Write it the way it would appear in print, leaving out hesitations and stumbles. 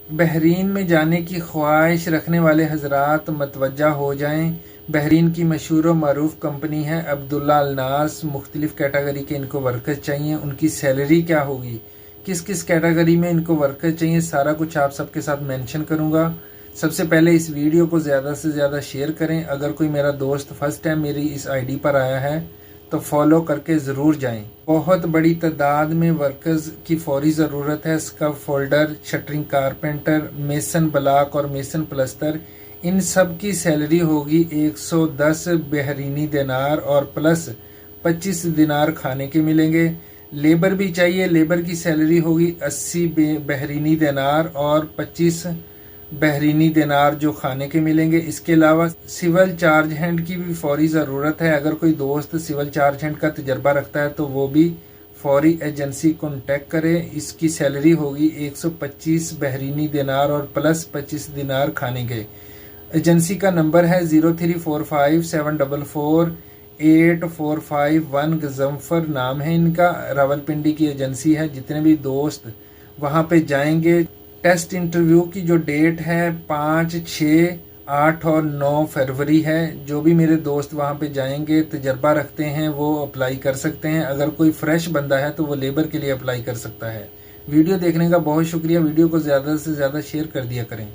Bahrain में जाने की ख्वाहिश रखने वाले हजरात मतवज्जा हो जाएं। बहरीन की मशहूर व मरूफ कंपनी है अब्दुल्ला अल नास। मुख्तलिफ कैटेगरी के इनको वर्कर्स चाहिए। उनकी सैलरी क्या होगी, किस किस कैटेगरी में इनको वर्कर्स चाहिए, सारा कुछ आप सबके साथ मेंशन करूंगा। सबसे पहले इस वीडियो को ज़्यादा से ज़्यादा शेयर करें। अगर कोई मेरा दोस्त फर्स्ट टाइम मेरी इस आईडी पर आया है तो फॉलो करके ज़रूर जाएं। बहुत बड़ी तादाद में वर्कर्स की फौरी ज़रूरत है। Scrub folder, shuttering carpenter, mason block और मेसन प्लस्तर, इन सब की सैलरी होगी 110 बहरीनी दिनार और प्लस 25 दिनार खाने के मिलेंगे। लेबर भी चाहिए। लेबर की सैलरी होगी 80 बहरीनी दिनार और 25 बहरीनी दिनार जो खाने के मिलेंगे। इसके अलावा सिविल चार्ज हैंड की भी फौरी ज़रूरत है। अगर कोई दोस्त सिविल चार्ज हैंड का तजर्बा रखता है तो वो भी फौरी एजेंसी कॉन्टेक्ट करे। इसकी सैलरी होगी 125 बहरीनी दिनार और प्लस 25 दिनार खाने के। एजेंसी का नंबर है 0345744845 गजम्फर नाम है इनका। रावलपिंडी की एजेंसी है। जितने भी दोस्त वहाँ पे जाएंगे, टेस्ट इंटरव्यू की जो डेट है 5, 6, 8 और 9 फरवरी है। जो भी मेरे दोस्त वहाँ पे जाएंगे, तजर्बा रखते हैं, वो अप्लाई कर सकते हैं। अगर कोई फ्रेश बंदा है तो वो लेबर के लिए अप्लाई कर सकता है। वीडियो देखने का बहुत शुक्रिया। वीडियो को ज़्यादा से ज़्यादा शेयर कर दिया करें।